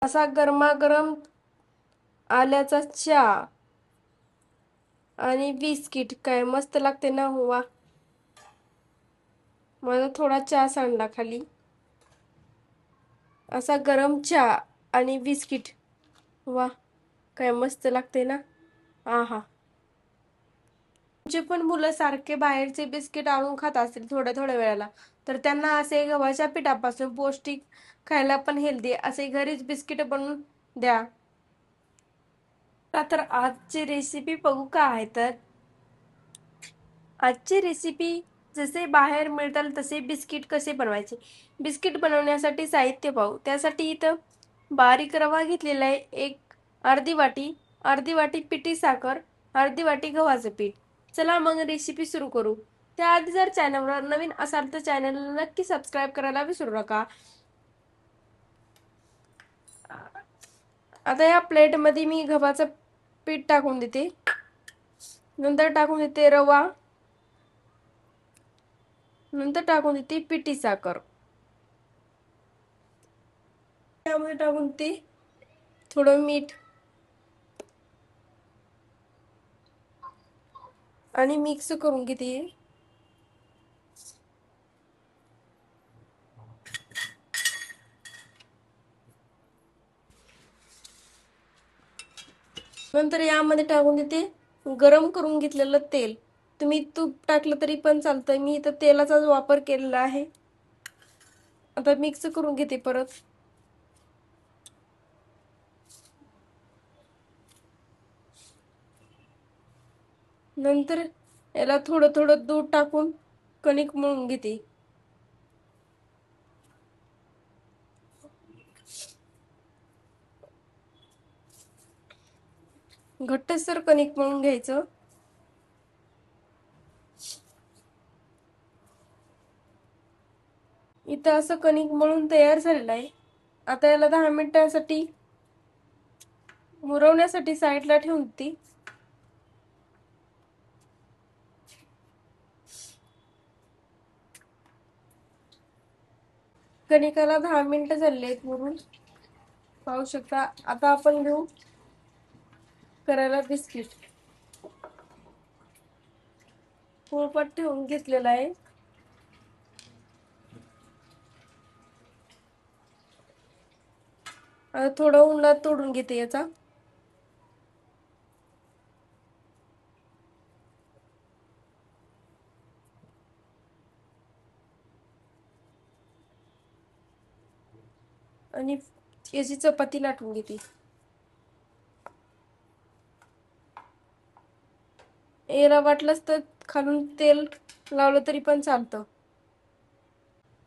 असा गरमागरम आल्याचा चहा आणि बिस्किट काय मस्त लागते ना. वा, मला थोडा चहा सांडला खाली. असा गरम चहा आणि बिस्किट, वा, काय मस्त लागते ना. आहा, तुमचे पण मुलं सारखे बाहेरचे बिस्किट आणून खात असतील थोड्या थोड्या वेळाला, तर त्यांना असे गव्हाच्या पिठापासून पौष्टिक, खायला पण हेल्दी असे घरीच बिस्किट बनवून द्या. तर आजची रेसिपी बघू का आहे. तर आजची रेसिपी, जसे बाहेर मिळतात तसे बिस्किट कसे बनवायचे. बिस्किट बनवण्यासाठी साहित्य पाहू. त्यासाठी इथं बारीक रवा घेतलेला आहे एक अर्धी वाटी पिठी साखर, अर्धी वाटी गव्हाचं पीठ. चला मग रेसिपी सुरू करू. त्याआधी जर चॅनलवर नवीन असाल तर चॅनलला नक्की सबस्क्राईब करायला विसरू नका. आता या प्लेटमध्ये मी गव्हाचं पीठ टाकून देते, नंतर टाकून देते रवा, नंतर टाकून देते पिठी साखर, त्यामध्ये टाकून देते थोडं मीठ आणि मिक्स करून घेते. नंतर यामध्ये टाकून देते गरम करून घेतलेलं तेल. तुम्ही तूप टाकलं तरी पण चालतंय, मी इथं तेलाचाच वापर केलेला आहे. आता मिक्स करून घेते परत. नंतर याला थोडं थोडं दूध टाकून कणिक मळून घेते. घट्टसर कणिक मळून घ्यायचं. इथं असं कणिक मळून तयार झालेलं आहे. आता याला 10 मिनिटांसाठी मुरवण्यासाठी साईडला ठेवून ती. कणिकाला 10 मिनिटं झाले आहेत मुरून, पाहू शकता. आता आपण घेऊ करायला बिस्किट. पोळपाट ठेवून घेतलेला आहे. आता थोडं उन्हात तोडून घेते याचा. आणि याची चपाती लाटून घेते. याला वाटलंच तर खालून तेल लावलं तरी पण चालतं.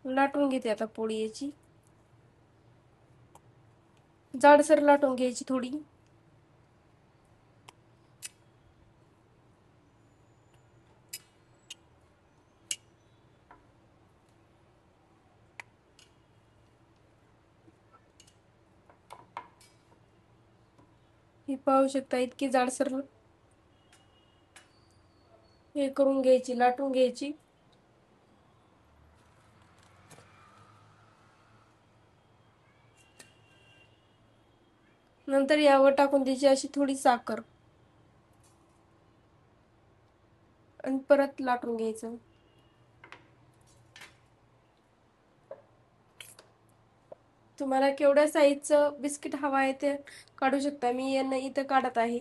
लाटून घेते आता पोळी याची. जाडसर लाटून घ्यायची थोडी. ही पाहू शकता इतकी जाडसर हे करून घ्यायची, लाटून घ्यायची. नंतर यावर टाकून द्यायची अशी थोडी साखर आणि परत लाटून घ्यायचं. तुम्हाला केवढ्या साईजचं बिस्किट हवा आहे ते काढू शकता. मी यांना इथं काढत आहे.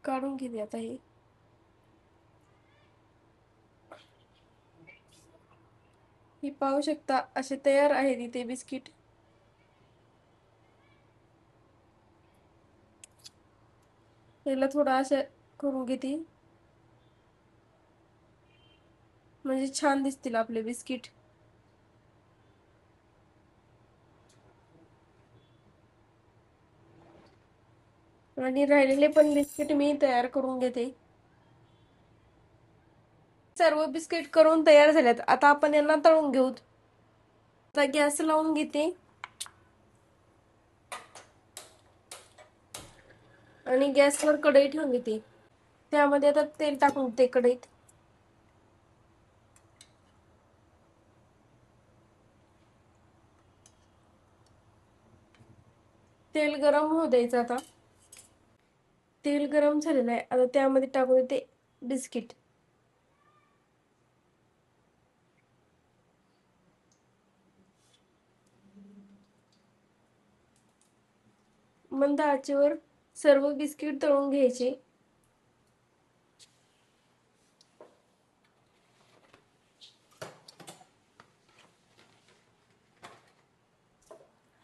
काढून घेते आता हे. ही पाहू शकता असे तयार आहेत इथे बिस्किट. याला थोडं असं करून घेते, म्हणजे छान दिसतील आपले बिस्किट. आणि राहिलेले पण बिस्किट मी तयार करून घेते. सर्व बिस्किट करून तयार झालेत. आता आपण यांना तळून घेऊ. आता गॅस लावून घेते. आणि गॅसवर कढई ठेवून घेते. त्यामध्ये आता तेल टाकून देते कढईत. तेल गरम होऊ द्यायचं आता. तेल गरम झालेलं आहे. आता त्यामध्ये टाकून देते बिस्किट. मंद आचेवर सर्व बिस्किट तळून घ्यायचे.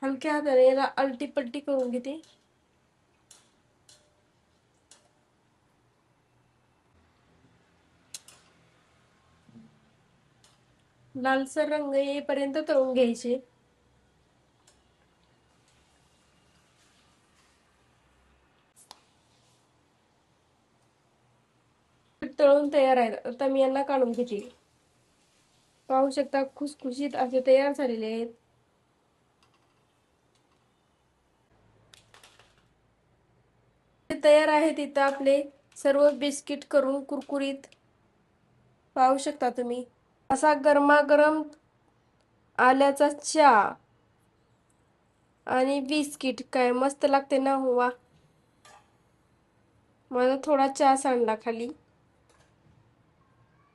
हलक्या हाताने याला अलटी पलटी करून घेते. लालसर रंग येईपर्यंत तळून घ्यायचे. तळून तयार आहेत. आता मी यांना काढून घेते. पाहू शकता खुसखुशीत असे तयार झालेले आहेत. तयार आहेत इथं आपले सर्व बिस्किट करून कुरकुरीत. पाहू शकता तुम्ही. असा गरमागरम आल्याचा चहा आणि बिस्किट काय मस्त लागते ना. वा, मला थोडा चहा सांडला खाली.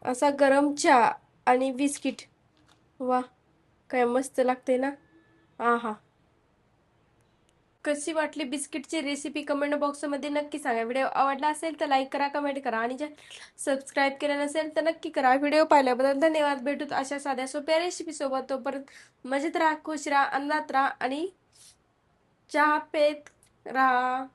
असा गरम चहा आणि बिस्किट, वा काय मस्त लागते ना. आहा. कशी वाटली बिस्किटची रेसिपी कमेंट बॉक्समध्ये नक्की सांगा. व्हिडिओ आवडला असेल तर लाईक करा, कमेंट करा आणि जर सबस्क्राईब केलं नसेल तर नक्की करा. व्हिडिओ पाहिल्याबद्दल धन्यवाद. भेटूत अशा साध्या सोप्या रेसिपी सोबत. तोपर्यंत मजेत राहा, खुश राहा, आनंदात राहा आणि चहा पेत राहा.